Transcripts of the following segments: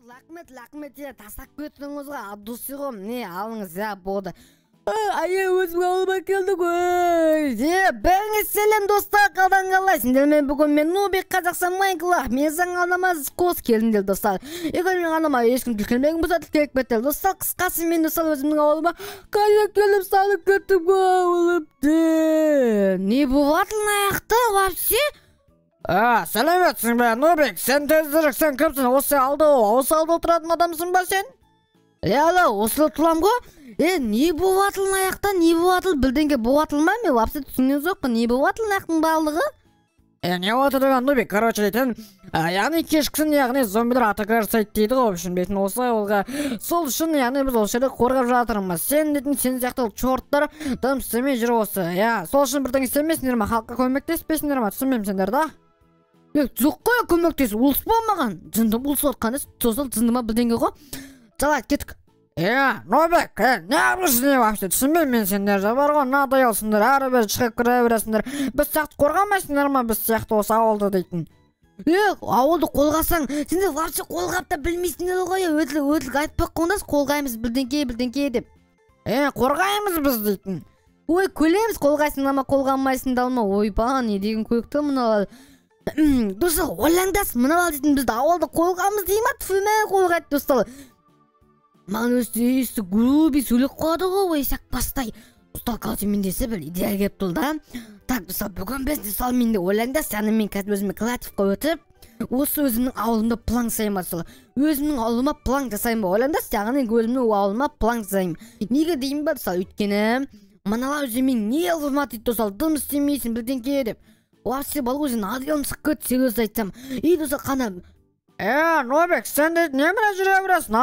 Рахмет, тастап кеттіңіз ғой, Абдусиғом, не алыңыз, болды. Ая өзім алыма келді ғой. Бәріңіз сәлем достар, қалдан қалайсыңдар? Мен бүгін мен Нубик Қазақстан Майнкрафт. Мен заң алдама қос келдіңдер достар. Егер мен алдама ешкім тіркелмеген болса тіркеліп кеттер. Достар, қысқасы мен достар өзімнің ауылыма қайда келіп салып кеттім ауылымды. Не болатын аяқты вообще? Сәлеметсің бе, Нубик, сен тездірік, сен кімсің? Осы алды отыратын адамсың ба сен? Осы тұлам ғой? Не болатылын аяқта, не болатыл? Білденге болатыл ма? Мен вапсы түсінген жоқ, не болатылын аяқтың барлығы? Не отырған, Нубик, короче дейтін, яғни кешкісін, яғни зомбилер атакар сайт дейді ғой, үшін бетін осы олға. Сол үшін, яғни біз ол жерде қорғап жатырмыз. Сен дейтін, сен сияқты чорттар дым істемей жүр осы. Сол үшін бірден істемесіңдер ма? Халыққа көмектеспесіңдер ма? Түсінмеймін сендер да? Жоқ қой көмектес, ұлыс болмаған. Жынды ұлыс отқан ес, сосын жындыма білденге ғой. Жала, кеттік. Нубик, не білсің не вообще? Түсінбеймін мен сендерді бар ғой, надай алсыңдар, әрі бері шығып кіре бересіңдер. Біз сияқты қорғамайсыңдар ма, біз сияқты осы ауылды дейтін. Ауылды қолғасаң, сендер вообще қолғап та білмейсіңдер ғой, өтілік айтпақ қондас, қолғаймыз білденке деп. Қорғаймыз біз дейтін. Ой, көлеміз қолғайсыңдар ма, қолғамайсыңдар ма? Ойба, не деген көкті мұналар. Достар, ойлаңдас, мұналар дейтін бізді ауылды қолғамыз дейма, түфіме қолғайды достар. Маған өсті груби сөйлек қояды ғой, ойсақ бастай. Достар, қалсы мен десе біл, идея кеп тұл да. Так, достар, бүгін біз десал менде ойлаңдас, яны мен қазір өзіме креативқа өтіп, осы өзімнің ауылымда план жасайым асылы. Өзімнің ауылыма план жасайым ба, ойлаңдас, яғни өзімнің ауылыма план жасайым. Неге деймін ба, достар, өйткені, мыналар өзімен не алғымат дейді, достар, дым істемейсің, білденке деп. Вообще бол өзін адыялым сыққыт сериоз айтсам. Достар, қана... Нубик, сен дейді неміне жүре бересің?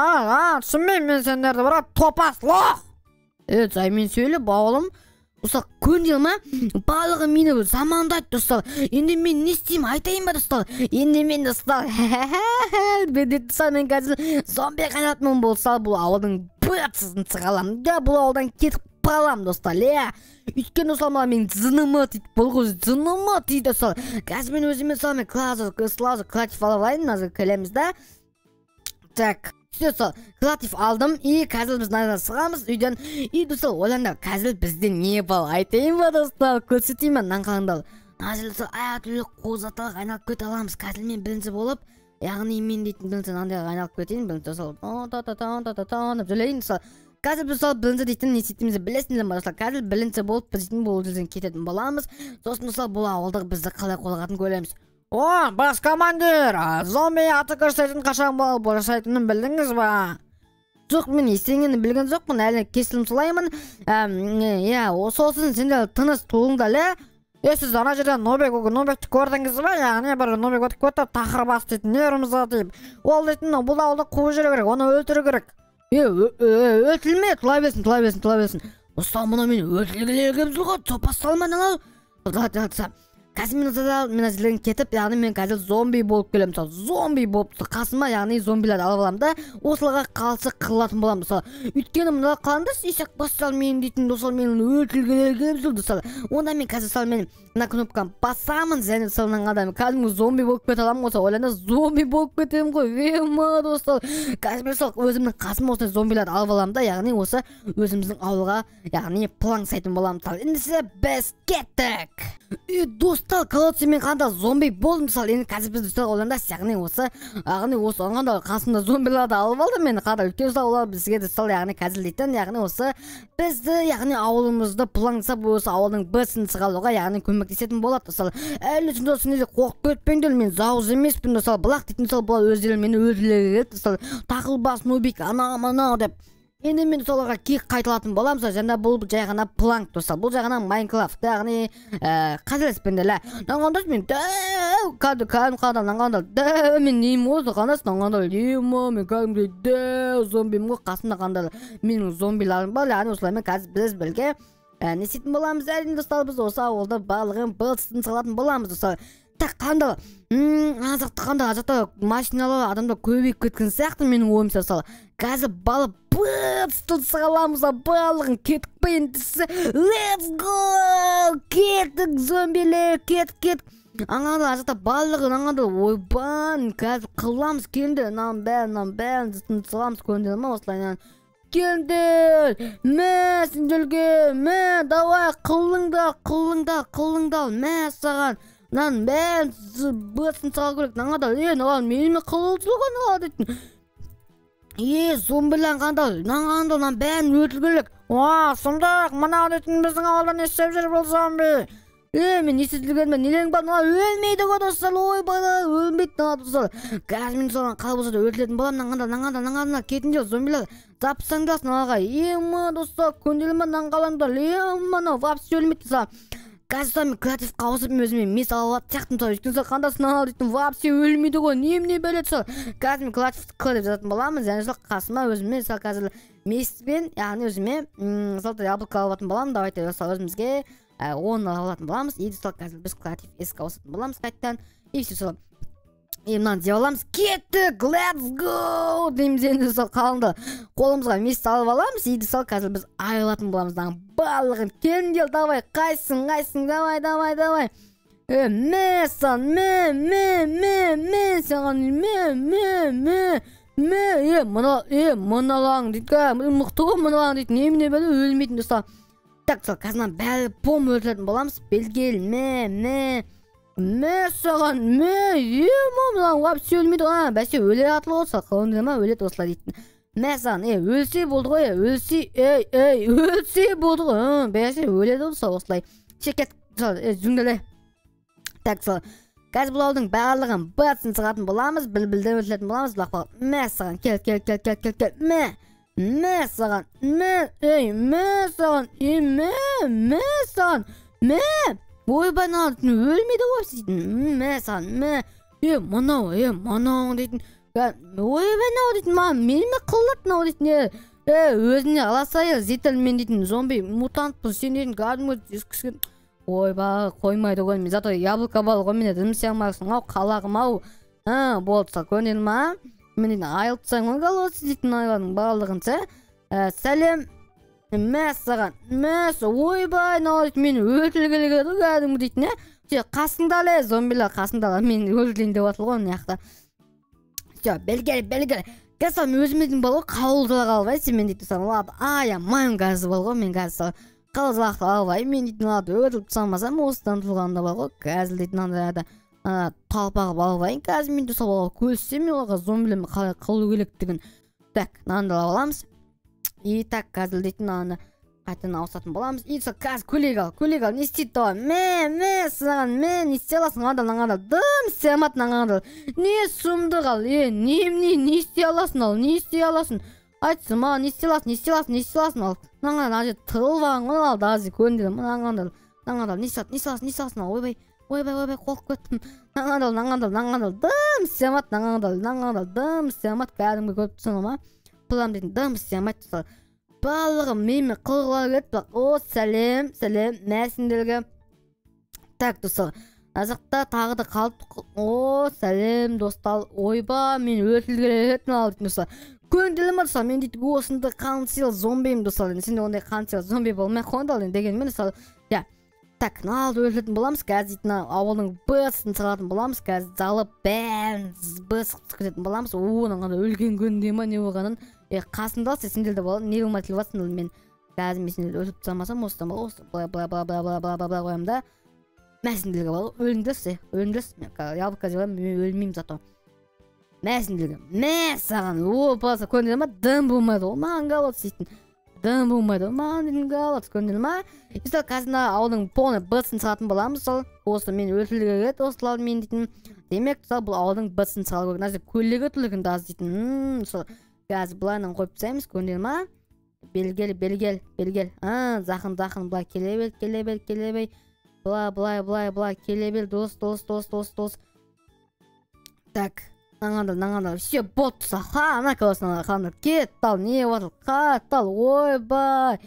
Түсінмеймін мен сендерді, бірақ топас, лох! Жай мен сөйле, бауылым. Достар, көндел ма? Балығы мені замандайды, достар. Енді мен не істеймін, айтайын ба, достар? Енді мен, достар, мен қазір зомби қайнатмын болса, бұл ауылдың бұятсызын сығалам. Бұл ауылдан кетіп қалам, достар. Үйткен осалмала мен зынымы дейді, бұл қыз зынымы дейді достар. Қазір мен өзімен салмен клазы креатив алайын, назыр көлеміз да. Так, сөйтсі, креатив алдым, қазір біз найдан сығамыз үйден. Достар, ойлаңдар, қазір бізден не бол, айтайын ба достар, көрсетейін мен наңқалыңдал. Назір достар, аяқ қозаталық айналып көте аламыз, қазір мен білінсі болып, яғни мен дейтін білінсі наңдай айналып көтейін, білінсі достар. Қазір біз сол білінсі дейтін не сетімізді білесіңдер ма достар? Қазір білінсі болып біз дейтін бұл жерден кететін боламыз. Сосын достар бұл ауылдық бізді қалай қолғатын көреміз. Бас командир, зомби атакар сайтын қашан болып жасайтынын білдіңіз ба? Жоқ, мен естеңені білген жоқпын, әлі кесілім сұлаймын. Сосын сендер тыныс туыңдал, сіз ана жерден Нубикті көрдіңіз ба? Яғни бір Нубик өтіп көтіп тақыр бас дейтін нерімізді дейіп. Ол дейтін бұл ауылды қуы жүру керек, оны өлтіру керек. Өлтілме, тұла берсін. Достар, мұна мен өлтілгілергім жылға, топас салман алау. Қазір мен әзілген кетіп, яғни мен қазір зомби болып келем. Зомби болып қасыма, яғни зомбиларды алып аламын да, осыларға қалсы қылатын болам. Өйткені мұнда қаландас, есек бассал мен дейтін, достар, мен өлтілгілергім жыл, достар. Онда мен қазір сал мен мына кнопканы басамын, және салынан адам кәдімгі зомби болып кете аламын болса, ойланда зомби болып кетем ғой. Достар, қазір мен сол өзімнің қасыма осындай зомбиларды алып аламын да, яғни осы өзіміздің ауылға, яғни план сайтын боламын. Енді сізде біз кеттік. Достар, қалатсы мен қанда зомби болдым, мысалы, енді қазір біз достар ойландас, яғни осы оңғанда қасымда зомбиларды алып алды мен қада үлкен ұста олар бізге достар, яғни қазір дейтін, яғни осы бізді, яғни ауылымызды плансап осы ауылдың бірсін сығалуға, яғни көмектесетін болады, достар. Әлі үшін достар, неде қорқып кетпеңдер, мен зауыз емеспін, достар, бұлақ дейтін, достар, бұлар өздері мені өлтіреді, достар, тақылбас Нубик, анау деп. Енді мен соларға кек қайталатын болам, және бұл жай ғана планк, достар. Бұл жай ғана Майнкрафт, яғни қазіреспенділі. Наңғандас мен наңғандал, мен нейім осы қандас, наңғандал, мен кәдімге зомбим ғой, қасымда қандал менің зомбиларым бар, яғни осылаймен қазір біз білге не сетін боламыз, әрине достар, біз осы ауылда барлығын бұлтыстың сығалатын боламыз, достар. Так, қандал, азақты машиналар адамда көбейіп кеткен сияқты менің ойымса салы. Қазір балық бұлтыстың сығаламыз, барлығын кеттік па ендісі. Let's go! Кеттік, зомбилер, кеттік. аңада ажата барлығын аңада ойбан қазір қыламыз келіңдер мынаның бәрін саламыз көндір ма осылай келіңдер мә сендерге мә давай қылыңдар мә саған мынаның бәрін бытсын салу керек аңада мыналар менімен қылып дейтін зомбилар қандай мынаның бәрін өлтіру керек сондай мына дейтін біздің ауылда не істеп жүр бұл зомби мен естілгенімде нелерің бар мына өлмейді ғой достар ойбай өлмейді мына достар қазір мен соған қалай болса да өлтіретін боламын наңғанда кетіңдер зомбилар запысаңдарсын алға достар көндіріле ма наңғалаңдар мына вообще өлмейді достар қазір мен креативқа ауысып өзіме мес алып сияқтымын мысалы өйткені қандайсың ал дейтін вообще өлмейді ғой немене бәле сол қазір мен креативті қыл деп жазатын боламын және сол қасыма өзіме мысалы қазір меспен яғни өзіме мысалы яблоко алып алатын боламын давайте мысалы өзімізге 10 алатын боламыз и сол қазір біз креатив еске ауысатын боламыз қайтадан и все сол мынаны деп аламыз кеттік let's go дейміз енді сол қалыңды қолымызға мес алып аламыз и сол қазір біз айырылатын боламыз барлығын келіңдер давай қайсың давай мә саған мә саған мыналарың дейді мықты ғой мыналарың дейді немене бәле өлмейтін достар так сол қазір бәрі пом өлтіретін боламыз белгел мә саған мыналарың вообще өлмейді ғой бәсе өле атылы ғой сол қылыңдар ма өледі осылай дейтін мә саған өлсе болды ғой өлсе болды ғой бәсе өледі ғой сол осылай шекет сол жүңделе так сол қазір бұл ауылдың барлығын бытсын шығатын боламыз білден өлтіретін боламыз мә саған кел мә саған ойбай өлмейді ғой дейтін мә саған мынау дейтін ойбай дейтін меніме қылдады мынау дейтін өзіне аласа зетелмен дейтін зомби мутантпын сен дейтін кәдімгі ойбай қоймайды ғой мен зато яблоко бар ғой мен дым істей алмайсың қалағым болды сол көндір ма мен дейтін айылып тастайын ғой голодсыз дейтін айлардың барлығын сәлем мә саған ойбай мынау дейтін мені өлтіргелі келеді ғой кәдімгі дейтін қасыңда зомбилар қасыңда мен өлтірейін деп жатыр ғой мына жақта все белгілі қазір мен өзіміздің бар ғой қауылдылар алып сен мен дейтін аямайым қазір бар ғой мен қазір қалазақты алып мен дейтін өлтіріп тастамасам осыдан тұрғанда бар ғой қазір дейтін андай талпағып алайын қазір мен де сол көрсем мен оларға зомбилермен қалай қылу керектігін так мынаны алып аламыз и так қазір дейтін аны қайтадан ауысатын боламыз и сол қазір көйлек ал не істейді давай мә саған не істей аласың аңғада дым істей алмады аңғада не сұмдық ал не істей аласың айтсын маған не істей аласың ал аңғада ана жерде тығылып алған ғой ал даже көндірем аңғада не істей аласың ойбай қорқып кеттім аңғада дым істей алмады дым істей алмады кәдімгі көріп тұрсың ма бұлам дейтін дым істей алмайды барлығы менімен қылғылар келеді сәлем мәсіндерге так достар мына жақта тағы да қалып сәлем достар ойбай мен өлтіргелі достар көндіріле ма достар мен дейтін осындай қансел зомбимін достар сенде ондай қансел зомби болмай қойды дегенмен достар так мыналарды өлтіретін боламыз қазір дейтін ауылдың бытсын шығаратын боламыз қазір залып бәрін бытсып кететін боламыз оның өлген күнде ма не болғанын қасында сендерде болады не болмай келіп жатсыңдар мен қазір мен сендерді өлтіріп тастамасам осыдан былай қоямын да мә сендерге өліңдерші яблоко деп аламын мен өлмеймін зато мә сендерге мә саған болса көндіре ма дым болмайды ғой маған голод дейтін дым болмайды ғой маған дейтін голод көндіре ма сол қазір ауылдың полный бытсын шығатын боламыз сол осы мен өлтіруге келеді осылар мен дейтін демек сол бұл ауылдың бытсын шығару керек мына жерде көйлегі тұр екен даже дейтін сол қазір былайынан қойып тастаймыз көндіре ма белгел жақын былай келе бер былай келе бер дос так наңада все болды ана классына қанып кетті ал не отыр қатты ал ойбай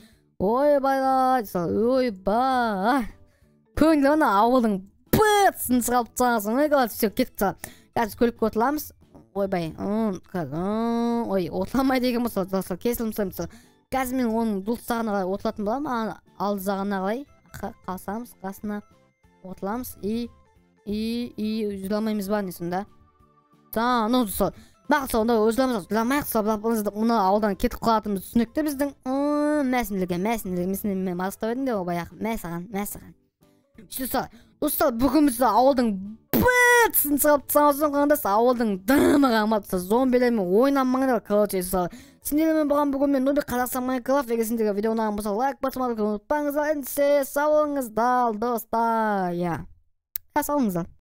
көңілі ана ауылдың бытсын шығарып тастағансың ғой все кетті қазір көлікке отырамыз ойбай отламай деген болса кесілім тастаймыз қазір мен оның дұрыс жағына қарай отыратын боламын алды жағына қарай қалсамыз қасына отырамыз и iyi üzülemeyimiz var nesinde. Tamam ne oldu Maqsa onda özlemez. Maqsa mına ауылдан кетіп қалатынымыз түсінікті біздің. Мәсінлігі мастап едім де о баяғы. Мәсаған. Достар, бүгін біз ауылдың бітсін шығып тысаңыздан қаңдаса ауылдың дымыға аматса зомбилермен ойнамаңдар, короче, сендермен болған бүгін мен Нубик Қазақстан Майнкрафт егесіндегі видеоны болса лайк басып ұмытпаңыздар. Сау болыңыздар достар. Сау болыңыздар.